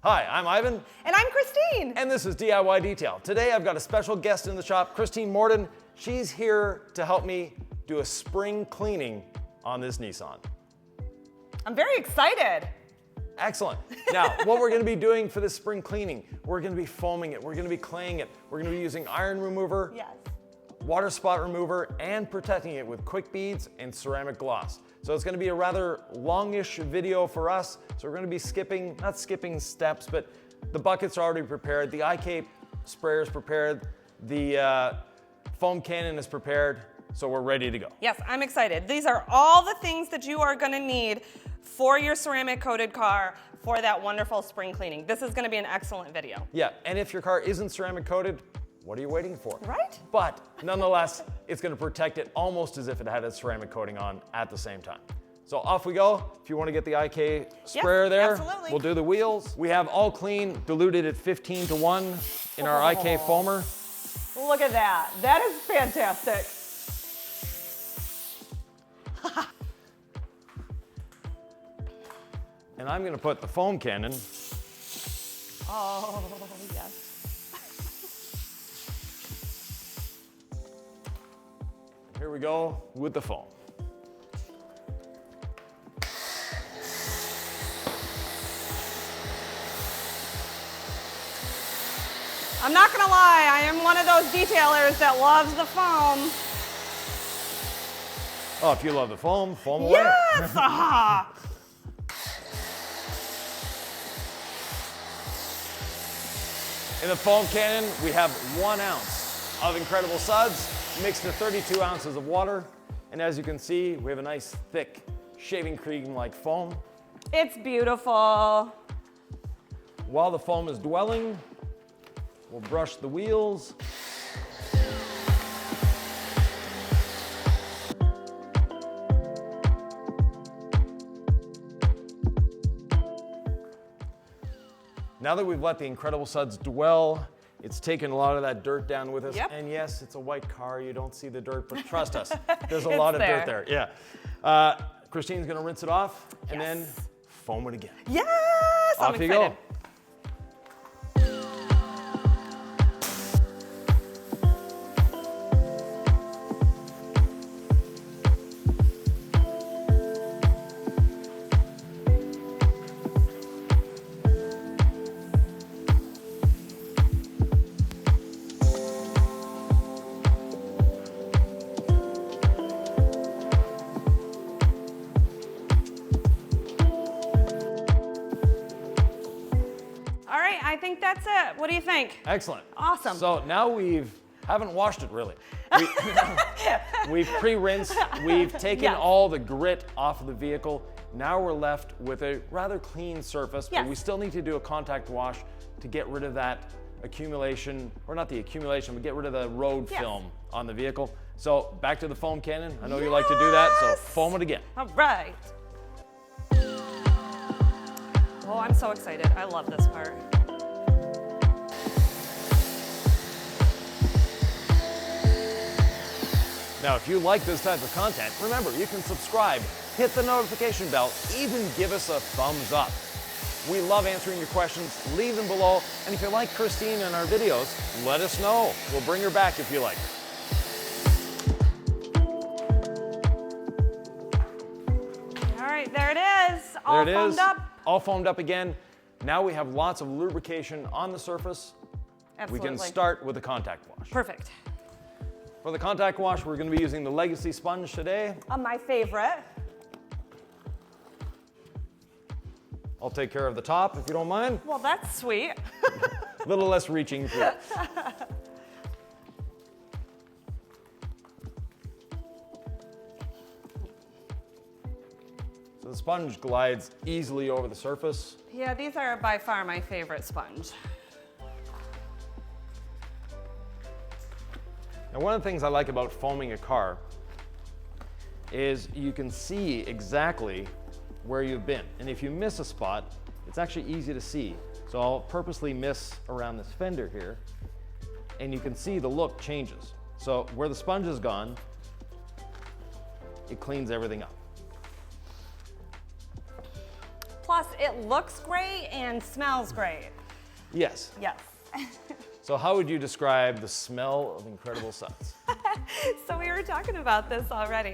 Hi, I'm Ivan. And I'm Christine. And this is DIY Detail. Today I've got a special guest in the shop, Christine Morden. She's here to help me do a spring cleaning on this Nissan. I'm very excited. Excellent. Now, what we're going to be doing for this spring cleaning, we're going to be foaming it, we're going to be claying it, we're going to be using iron remover, Yes. water spot remover, and protecting it with quick beads and ceramic gloss. So it's going to be a rather longish video for us. So we're going to be not skipping steps, but the buckets are already prepared, the IK sprayer is prepared, the foam cannon is prepared, so we're ready to go. Yes, I'm excited. These are all the things that you are going to need for your ceramic coated car for that wonderful spring cleaning. This is going to be an excellent video. Yeah, and if your car isn't ceramic coated, what are you waiting for? Right? But nonetheless, it's going to protect it almost as if it had a ceramic coating on at the same time. So off we go. If you want to get the IK sprayer there, absolutely. We'll do the wheels. We have all clean, diluted at 15:1 in our IK foamer. Look at that. That is fantastic. And I'm going to put the foam cannon. Oh, yes. Here we go with the foam. I'm not going to lie. I am one of those detailers that loves the foam. Oh, if you love the foam, foam away. Yes! Ah. In the foam cannon, we have 1 ounce of incredible suds mixed to 32 ounces of water. And as you can see, we have a nice thick shaving cream-like foam. It's beautiful. While the foam is dwelling, we'll brush the wheels. Now that we've let the incredible suds dwell, it's taken a lot of that dirt down with us. Yep. And yes, it's a white car, you don't see the dirt, but trust us, there's a lot of there. dirt there. Yeah. Christine's gonna rinse it off and Yes. then foam it again. Yes! Off I'm you excited. go. All right, I think that's it. What do you think? Excellent. Awesome. So now haven't washed it really. We've pre-rinsed, we've taken Yes. all the grit off of the vehicle. Now we're left with a rather clean surface, but Yes. we still need to do a contact wash to get rid of that accumulation, or not the accumulation, but get rid of the road Yes. film on the vehicle. So back to the foam cannon. I know you like to do that, so Yes. foam it again. All right. Oh, I'm so excited. I love this part. Now, if you like this type of content, remember, you can subscribe, hit the notification bell, even give us a thumbs up. We love answering your questions. Leave them below. And if you like Christine and our videos, let us know. We'll bring her back if you like her. All right, there it is. All There it foamed is. up. All foamed up again. Now we have lots of lubrication on the surface. Absolutely. We can start with a contact wash. Perfect. For the contact wash, we're going to be using the Legacy sponge today. My favorite. I'll take care of the top if you don't mind. Well, that's sweet. A little less reaching through. So the sponge glides easily over the surface. Yeah, these are by far my favorite sponge. Now, one of the things I like about foaming a car is you can see exactly where you've been. And if you miss a spot, it's actually easy to see. So I'll purposely miss around this fender here, and you can see the look changes. So where the sponge is gone, it cleans everything up. Plus, it looks great and smells great. Yes. Yes. So how would you describe the smell of Incredible Suds? So we were talking about this already.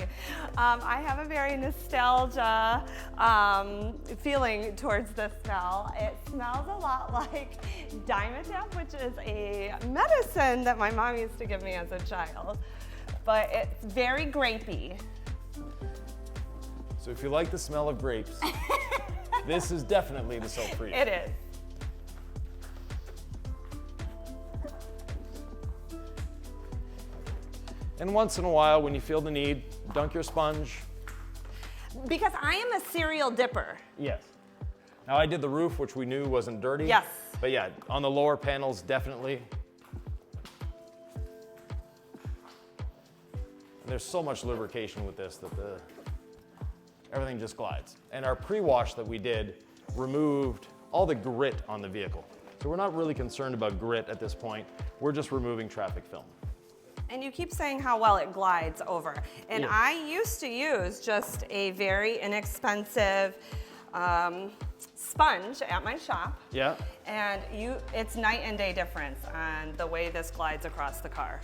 I have a very nostalgia feeling towards the smell. It smells a lot like Dimetapp, which is a medicine that my mom used to give me as a child. But it's very grapey. So if you like the smell of grapes, this is definitely the soap for you. It is. And once in a while, when you feel the need, dunk your sponge. Because I am a cereal dipper. Yes. Now I did the roof, which we knew wasn't dirty. Yes. But yeah, on the lower panels, definitely. And there's so much lubrication with this that everything just glides. And our pre-wash that we did removed all the grit on the vehicle. So we're not really concerned about grit at this point. We're just removing traffic film. And you keep saying how well it glides over. And Yeah. I used to use just a very inexpensive sponge at my shop. Yeah. And it's night and day difference on the way this glides across the car.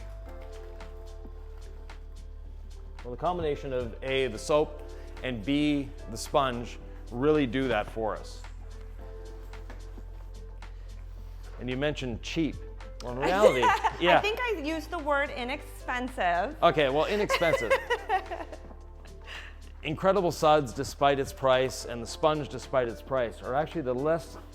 Well, the combination of A, the soap, and B, the sponge, really do that for us. And you mentioned cheap. Well, in reality, yeah. I think I used the word inexpensive. Okay, well, inexpensive. Incredible Suds, despite its price, and the sponge, despite its price, are actually the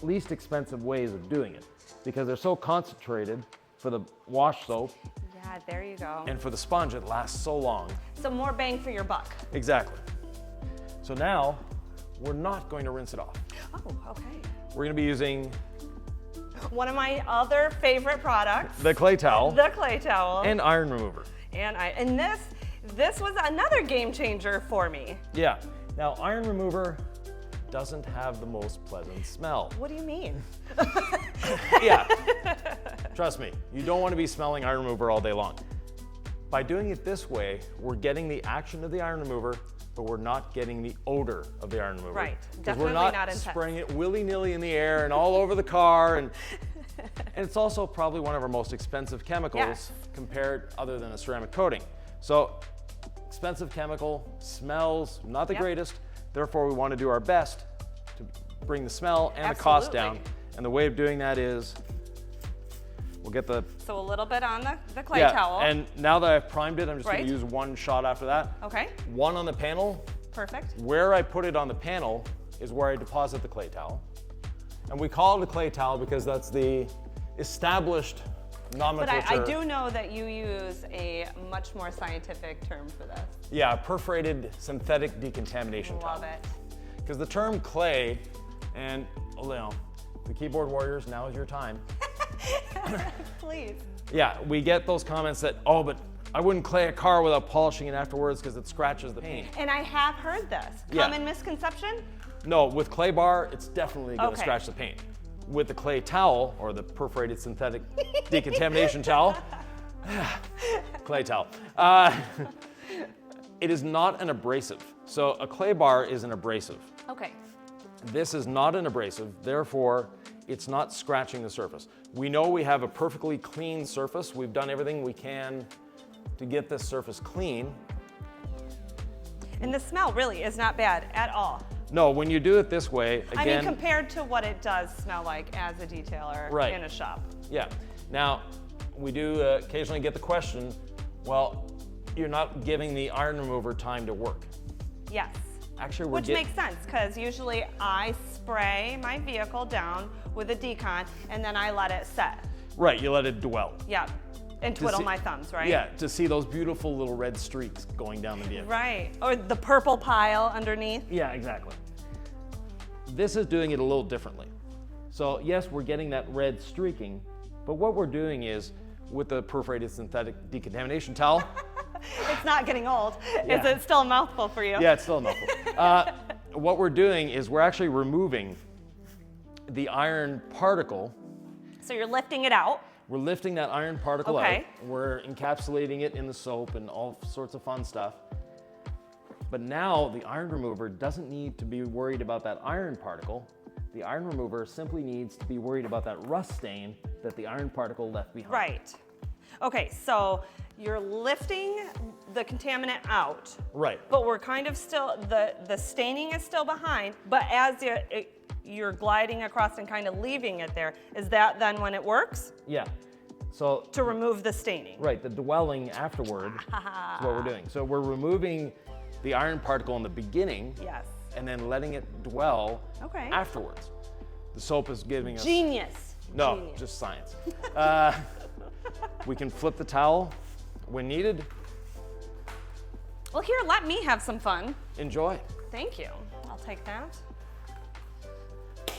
least expensive ways of doing it because they're so concentrated for the wash soap, Yeah, there you go. and for the sponge, it lasts so long. So more bang for your buck. Exactly. So now, we're not going to rinse it off. Oh, okay. We're going to be using One of my other favorite products, the clay towel the clay towel. and iron remover. And this was another game changer for me. Yeah. Now, iron remover doesn't have the most pleasant smell. What do you mean? Yeah. Trust me, you don't want to be smelling iron remover all day long. By doing it this way, we're getting the action of the iron remover, but we're not getting the odor of the iron remover. Right. 'Cause Definitely we're not not intense. spraying it willy-nilly in the air and all over the car. And it's also probably one of our most expensive chemicals Yes. compared other than a ceramic coating. So expensive chemical, smells not the Yep. greatest. Therefore, we want to do our best to bring the smell and the cost down. Absolutely. And the way of doing that is we'll get the So a little bit on the clay towel. And now that I've primed it, I'm just going Right. to use one shot after that. Okay, One on the panel. perfect. Where I put it on the panel is where I deposit the clay towel. And we call it a clay towel because that's the established But nomenclature. I do know that you use a much more scientific term for this. Yeah, perforated synthetic decontamination towel. Love it. Because the term clay, and you know, the keyboard warriors, now is your time. Please. Yeah, we get those comments that, oh, but I wouldn't clay a car without polishing it afterwards because it scratches the paint. And I have heard this. Yeah. Common misconception? No, with clay bar, it's definitely going to Okay. scratch the paint. With the clay towel, or the perforated synthetic decontamination towel, clay towel, it is not an abrasive. So a clay bar is an abrasive. Okay. This is not an abrasive, therefore it's not scratching the surface. We know we have a perfectly clean surface. We've done everything we can to get this surface clean. And the smell really is not bad at all. No, when you do it this way, again, I mean, compared to what it does smell like as a detailer Right. in a shop. yeah. Now, we do occasionally get the question, well, you're not giving the iron remover time to work. Yes. Actually, Which makes sense, because usually I spray my vehicle down with a decon and then I let it set. Right, you let it dwell. Yeah. And twiddle see- my thumbs, right? Yeah, to see those beautiful little red streaks going down the vehicle. Right. Or the purple pile underneath. Yeah, exactly. This is doing it a little differently. So yes, we're getting that red streaking, but what we're doing is with the perforated synthetic decontamination towel, It's not getting old. Yeah. Is it still a mouthful for you? yeah, it's still a mouthful. What we're doing is we're actually removing the iron particle. So you're lifting it out. We're lifting that iron particle Okay. out. We're encapsulating it in the soap and all sorts of fun stuff. But now the iron remover doesn't need to be worried about that iron particle. The iron remover simply needs to be worried about that rust stain that the iron particle left behind. Right. Okay, so you're lifting the contaminant out. Right. But we're kind of still, the staining is still behind, but as you're gliding across and kind of leaving it there, is that then when it works? Yeah. So to remove the staining. Right, the dwelling afterward is what we're doing. So we're removing the iron particle in the beginning. Yes. And then letting it dwell afterwards. The soap is giving us... Genius. No, Genius. Just science. We can flip the towel when needed. Well, here, let me have some fun. Enjoy. Thank you. I'll take that.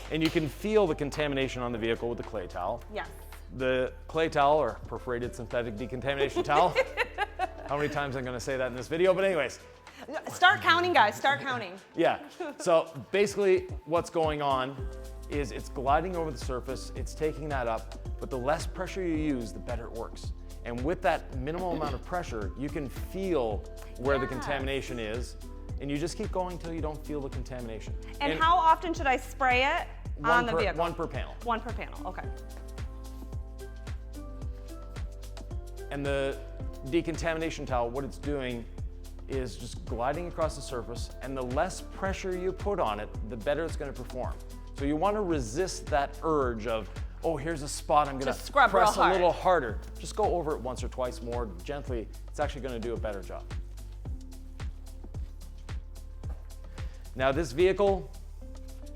And you can feel the contamination on the vehicle with the clay towel. Yes. The clay towel, or perforated synthetic decontamination towel. How many times I'm going to say that in this video? But anyways. Start counting, guys. Start counting. Yeah. So basically what's going on is it's gliding over the surface, it's taking that up, but the less pressure you use, the better it works. And with that minimal amount of pressure, you can feel where the contamination is, and you just keep going until you don't feel the contamination. And how often should I spray it on the vehicle? One per panel. One per panel, okay. And the decontamination towel, what it's doing is just gliding across the surface, and the less pressure you put on it, the better it's going to perform. So you want to resist that urge of, oh, here's a spot I'm going to press a little harder. Just go over it once or twice more gently. It's actually going to do a better job. Now this vehicle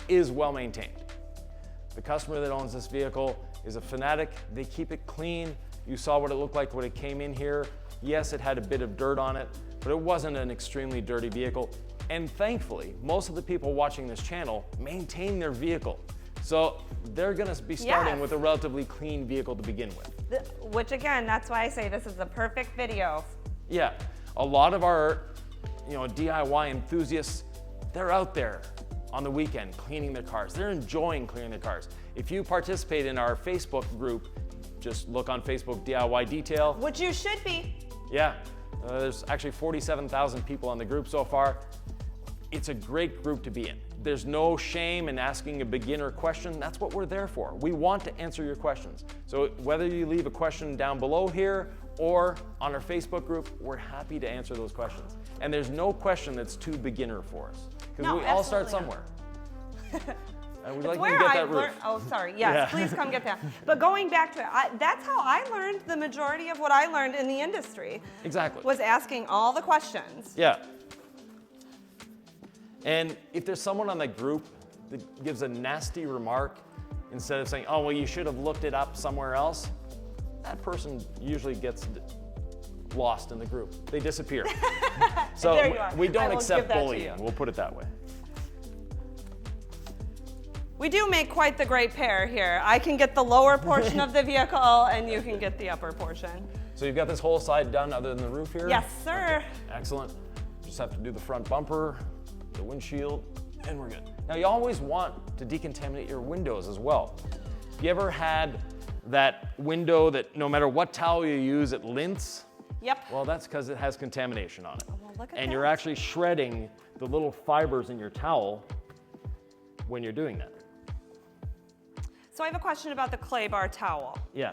is well maintained. The customer that owns this vehicle is a fanatic. They keep it clean. You saw what it looked like when it came in here. Yes, it had a bit of dirt on it, but it wasn't an extremely dirty vehicle. And thankfully, most of the people watching this channel maintain their vehicle. So they're gonna be starting with a relatively clean vehicle to begin with. Which again, that's why I say this is the perfect video. Yeah, a lot of our DIY enthusiasts, they're out there on the weekend cleaning their cars. They're enjoying cleaning their cars. If you participate in our Facebook group, just look on Facebook DIY Detail. Which you should be. Yeah, there's actually 47,000 people on the group so far. It's a great group to be in. There's no shame in asking a beginner question. That's what we're there for. We want to answer your questions. So whether you leave a question down below here or on our Facebook group, we're happy to answer those questions. And there's no question that's too beginner for us, because we all start somewhere. And we'd like you to get that roof. Oh, sorry. Yes, please come get that. But going back to it, that's how I learned the majority of what I learned in the industry. Exactly. Was asking all the questions. Yeah. And if there's someone on that group that gives a nasty remark, instead of saying, oh, well, you should have looked it up somewhere else, that person usually gets lost in the group. They disappear. So we don't accept bullying, we'll put it that way. We do make quite the great pair here. I can get the lower portion of the vehicle and you can get the upper portion. So you've got this whole side done other than the roof here? Yes, sir. Okay. Excellent. Just have to do the front bumper, the windshield, and we're good. Now you always want to decontaminate your windows as well. If you ever had that window that no matter what towel you use, it lints? Yep. Well, that's because it has contamination on it. Oh, well, look at and that. You're actually shredding the little fibers in your towel when you're doing that. So I have a question about the clay bar towel. Yeah.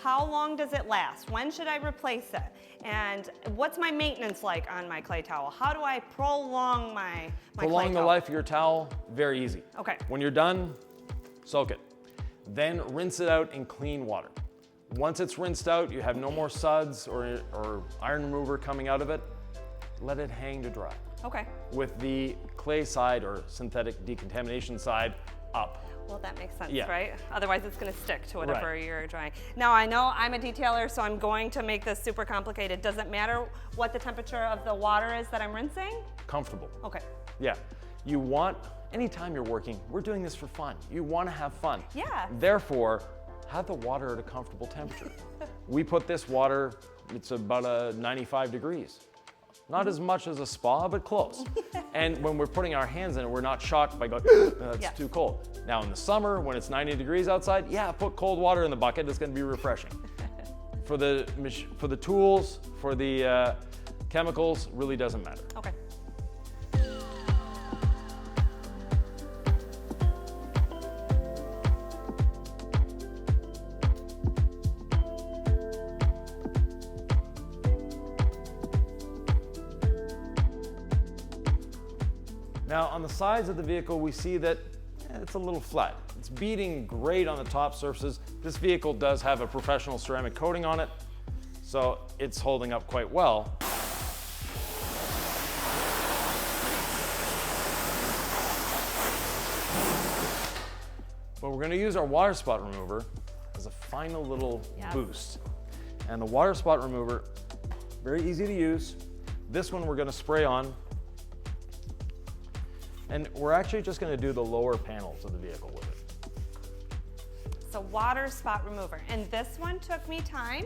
How long does it last? When should I replace it? And what's my maintenance like on my clay towel? How do I prolong my clay towel? Prolong the life of your towel, very easy. Okay. When you're done, soak it. Then rinse it out in clean water. Once it's rinsed out, you have no more suds or iron remover coming out of it, let it hang to dry. Okay. With the clay side or synthetic decontamination side up. Well, that makes sense, right? Otherwise, it's going to stick to whatever Right. you're drying. Now, I know I'm a detailer, so I'm going to make this super complicated. Does it matter what the temperature of the water is that I'm rinsing? Comfortable. Okay. Yeah. You want, anytime you're working, we're doing this for fun. You want to have fun. Yeah. Therefore, have the water at a comfortable temperature. We put this water, it's about a 95 degrees. Not as much as a spa, but close. And when we're putting our hands in it, we're not shocked by going, that's too cold. Now in the summer, when it's 90 degrees outside, yeah, put cold water in the bucket, it's gonna be refreshing. For the tools, for the chemicals, really doesn't matter. Okay. Now on the sides of the vehicle, we see that it's a little flat. It's beading great on the top surfaces. This vehicle does have a professional ceramic coating on it, so it's holding up quite well. But we're going to use our water spot remover as a final little boost. And the water spot remover, very easy to use. This one we're going to spray on. And we're actually just going to do the lower panels of the vehicle with it. So water spot remover. And this one took me time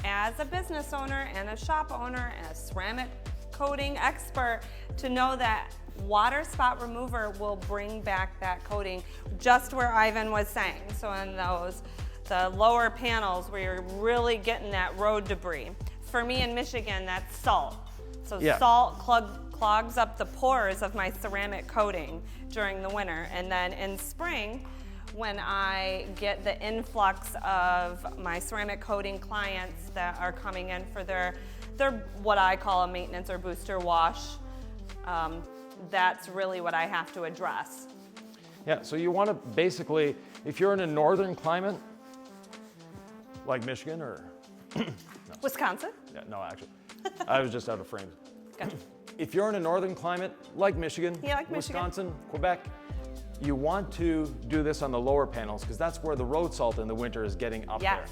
as a business owner and a shop owner and a ceramic coating expert to know that water spot remover will bring back that coating just where Yvan was saying. So in the lower panels where you're really getting that road debris. For me in Michigan, that's salt. So salt clogs up the pores of my ceramic coating during the winter. And then in spring, when I get the influx of my ceramic coating clients that are coming in for their what I call a maintenance or booster wash, that's really what I have to address. Yeah, so you want to basically, if you're in a northern climate, like Michigan or no. Wisconsin? Yeah, no, actually, I was just out of frame. Gotcha. If you're in a northern climate, like Michigan, Wisconsin, Quebec, you want to do this on the lower panels because that's where the road salt in the winter is getting up there.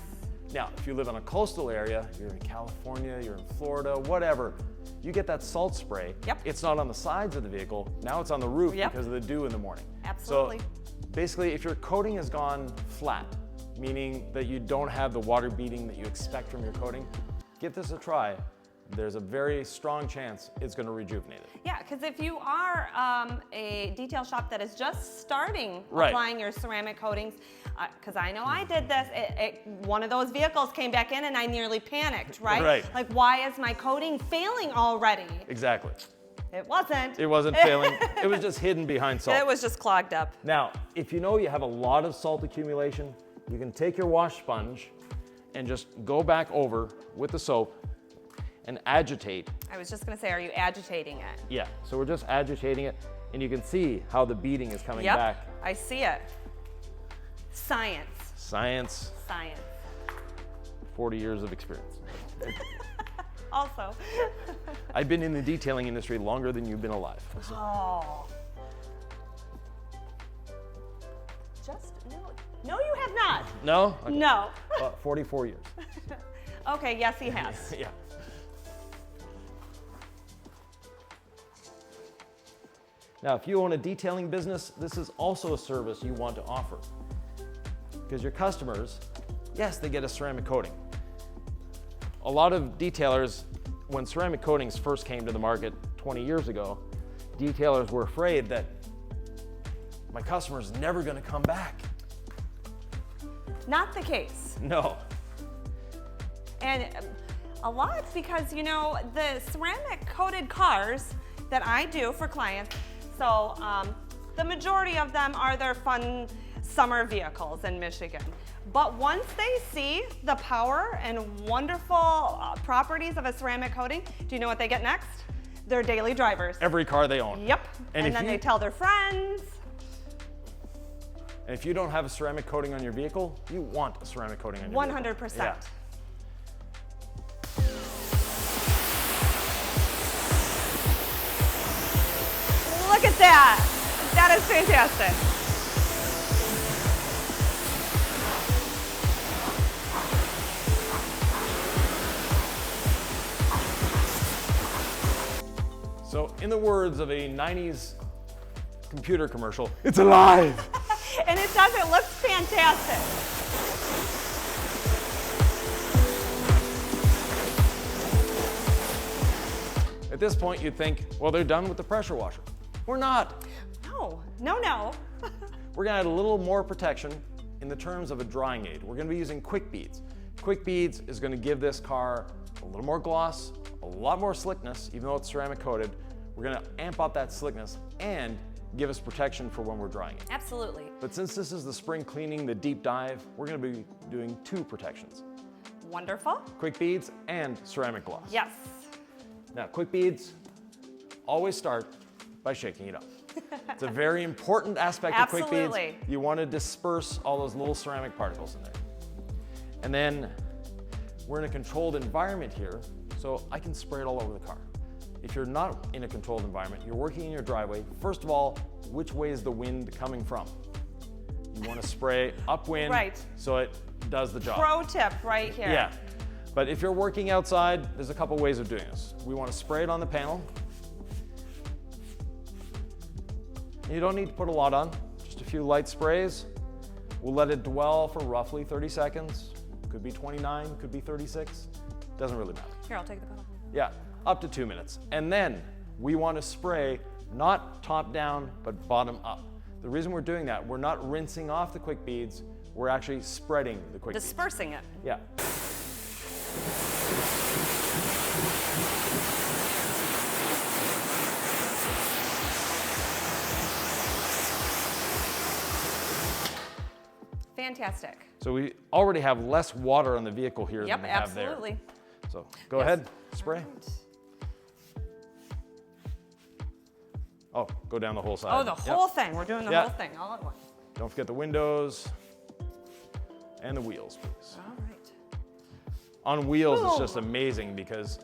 Now, if you live on a coastal area, you're in California, you're in Florida, whatever, you get that salt spray. It's not on the sides of the vehicle, now it's on the roof because of the dew in the morning. Absolutely. So basically, if your coating has gone flat, meaning that you don't have the water beading that you expect from your coating, give this a try. There's a very strong chance it's going to rejuvenate it. Yeah, because if you are a detail shop that is just starting applying your ceramic coatings, because I know I did this, one of those vehicles came back in and I nearly panicked, right? Like, why is my coating failing already? Exactly. It wasn't. It wasn't failing. It was just hidden behind salt. It was just clogged up. Now, if you know you have a lot of salt accumulation, you can take your wash sponge and just go back over with the soap and agitate. I was just going to say, are you agitating it? Yeah, so we're just agitating it, and you can see how the beading is coming back. I see it. Science. Science. Science. 40 years of experience. Also. I've been in the detailing industry longer than you've been alive. So. Oh. No, you have not. No? Okay. No. 44 years. Okay, yes, he has. Yeah. Now, if you own a detailing business, this is also a service you want to offer. Because your customers, yes, they get a ceramic coating. A lot of detailers, when ceramic coatings first came to the market 20 years ago, detailers were afraid that my customer's never going to come back. Not the case. No. And a lot because, you know, the ceramic coated cars that I do for clients, so the majority of them are their fun summer vehicles in Michigan. But once they see the power and wonderful properties of a ceramic coating, do you know what they get next? Their daily drivers. Every car they own. Yep. And then they tell their friends. And if you don't have a ceramic coating on your vehicle, you want a ceramic coating on your 100%. vehicle. Yeah. Look at that. That is fantastic. So in the words of a 90s computer commercial, it's alive. And it does, it looks fantastic. At this point, you'd think, well, they're done with the pressure washer. We're not. No. We're gonna add a little more protection in the terms of a drying aid. We're gonna be using Quick Beads. Quick Beads is gonna give this car a little more gloss, a lot more slickness, even though it's ceramic coated. We're gonna amp up that slickness and give us protection for when we're drying it. Absolutely. But since this is the spring cleaning, the deep dive, we're gonna be doing 2 protections. Wonderful. Quick Beads and ceramic gloss. Yes. Now, Quick Beads always start by shaking it up. It's a very important aspect of quick beads. Absolutely. You want to disperse all those little ceramic particles in there. And then we're in a controlled environment here, so I can spray it all over the car. If you're not in a controlled environment, you're working in your driveway, first of all, which way is the wind coming from? You want to spray upwind, Right. so it does the job. Pro tip right here. Yeah, but if you're working outside, there's a couple ways of doing this. We want to spray it on the panel. You don't need to put a lot on, just a few light sprays. We'll let it dwell for roughly 30 seconds. Could be 29, could be 36, doesn't really matter. Here, I'll take the pedal. Yeah, up to 2 minutes. And then we want to spray not top down, but bottom up. The reason we're doing that, we're not rinsing off the quick beads, we're actually spreading the quick beads. Dispersing it. Yeah. Fantastic. So we already have less water on the vehicle here Yep, than we have there. absolutely. So go ahead, spray. Right. Oh, go down the whole side. Oh, the Yep. whole thing. We're doing the Yeah. whole thing all at once. Don't forget the windows and the wheels, please. All right. On wheels, it's Boom. just amazing because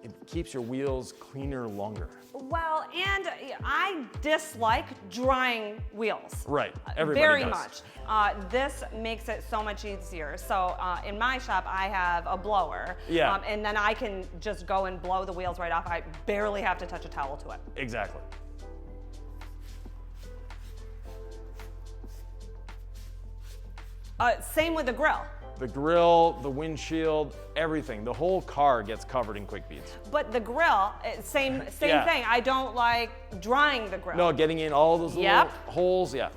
it keeps your wheels cleaner longer. Well, and I dislike drying wheels. Right, everybody Very does. much. This makes it so much easier. So in my shop, I have a blower. Yeah. And then I can just go and blow the wheels right off. I barely have to touch a towel to it. Exactly. Same with the grill. The grill, the windshield, everything. The whole car gets covered in quick beads. But the grill, same Yeah. thing. I don't like drying the grill. No, getting in all those little Yep. holes, yeah.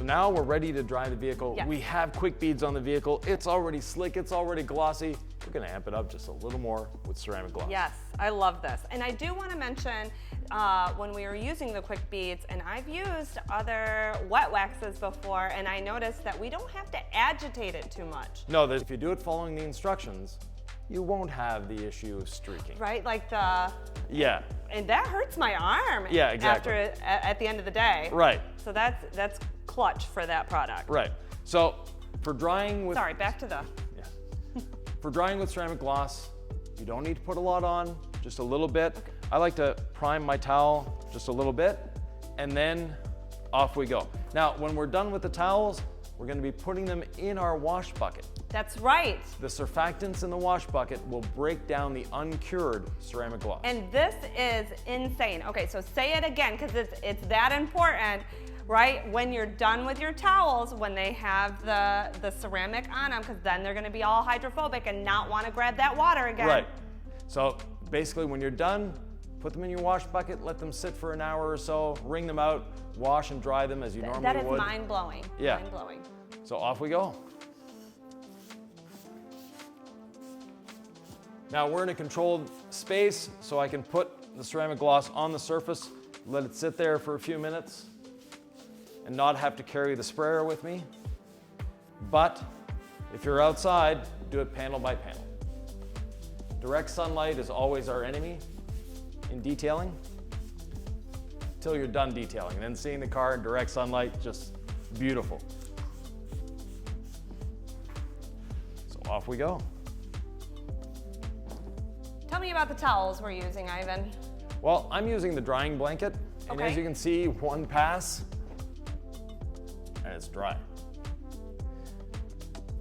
Now we're ready to dry the vehicle. Yes. We have quick beads on the vehicle. It's already slick, it's already glossy. We're gonna amp it up just a little more with ceramic gloss. Yes, I love this. And I do want to mention when we were using the quick beads, and I've used other wet waxes before, and I noticed that we don't have to agitate it too much. No, if you do it following the instructions, you won't have the issue of streaking. Right, like Yeah, and that hurts my arm. Yeah, exactly. At the end of the day. right, So that's clutch for that product. right. So for drying with Sorry, back to the. For drying with ceramic gloss, you don't need to put a lot on, just a little bit. Okay. I like to prime my towel just a little bit, and then off we go. Now, when we're done with the towels, we're gonna be putting them in our wash bucket. That's right. The surfactants in the wash bucket will break down the uncured ceramic gloss. And this is insane. Okay, so say it again, because it's that important, right? When you're done with your towels, when they have the ceramic on them, because then they're gonna be all hydrophobic and not wanna grab that water again. Right. So basically when you're done, put them in your wash bucket, let them sit for an hour or so, wring them out, wash and dry them as you normally That is would. mind-blowing. Yeah. Mind-blowing. So off we go. Now we're in a controlled space, so I can put the ceramic gloss on the surface, let it sit there for a few minutes, and not have to carry the sprayer with me. But if you're outside, do it panel by panel. Direct sunlight is always our enemy in detailing, until you're done detailing. And then seeing the car in direct sunlight, just beautiful. So off we go. Tell me about the towels we're using, Yvan. Well, I'm using the drying blanket, and Okay. as you can see, one pass, and it's dry.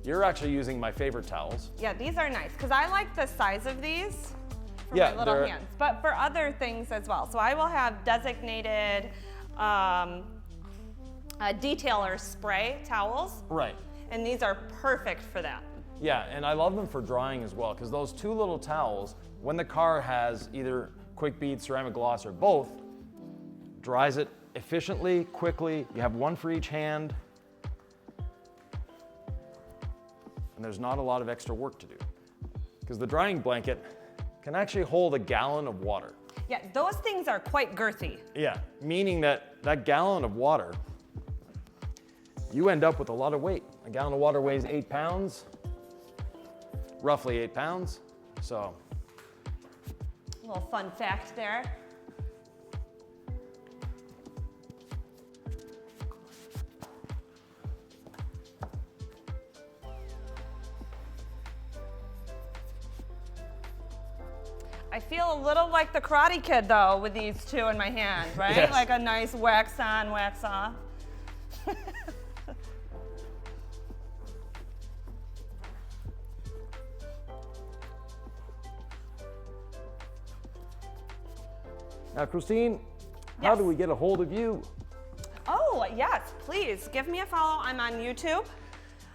You're actually using my favorite towels. Yeah, these are nice, because I like the size of these for Yeah, my little they're- hands, but for other things as well. So I will have designated detailer spray towels, Right. and these are perfect for that. Yeah, and I love them for drying as well, because those two little towels, when the car has either quick bead, ceramic gloss, or both, dries it efficiently, quickly. You have one for each hand, and there's not a lot of extra work to do, because the drying blanket can actually hold a gallon of water. Yeah, those things are quite girthy. Yeah, meaning that that gallon of water, you end up with a lot of weight. A gallon of water weighs 8 pounds, roughly 8 pounds, so. A little fun fact there. I feel a little like the Karate Kid though with these two in my hand, right? Yes. Like a nice wax on, wax off. Now, Christine, how Yes. do we get a hold of you? Oh, yes, please give me a follow. I'm on YouTube,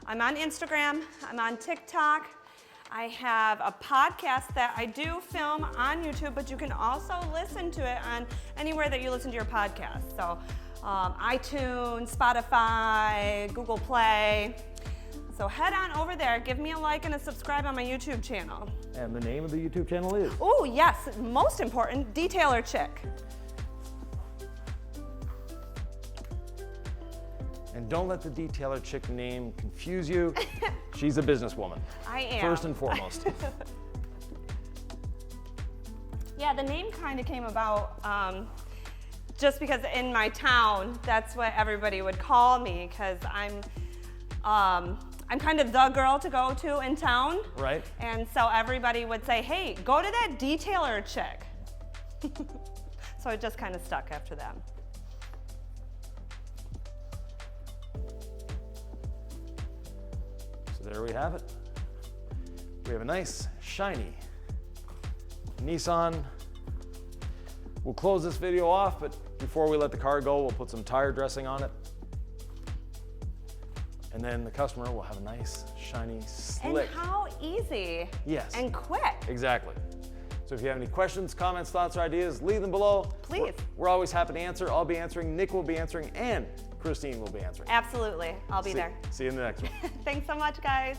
I'm on Instagram, I'm on TikTok. I have a podcast that I do film on YouTube, but you can also listen to it on anywhere that you listen to your podcast. So iTunes, Spotify, Google Play. So head on over there, give me a like and a subscribe on my YouTube channel. And the name of the YouTube channel is? Oh, yes, most important, Detailer Chick. And don't let the Detailer Chick name confuse you. She's a businesswoman. I am. First and foremost. Yeah, the name kind of came about just because in my town, that's what everybody would call me, because I'm kind of the girl to go to in town. Right. And so everybody would say, hey, go to that Detailer Chick. So it just kind of stuck after that. So there we have it. We have a nice, shiny Nissan. We'll close this video off, but before we let the car go, we'll put some tire dressing on it. And then the customer will have a nice, shiny, slick. And how easy. Yes. And quick. Exactly. So if you have any questions, comments, thoughts, or ideas, leave them below. Please. We're always happy to answer. I'll be answering, Nick will be answering, and Christine will be answering. Absolutely. I'll be there. See you in the next one. Thanks so much, guys.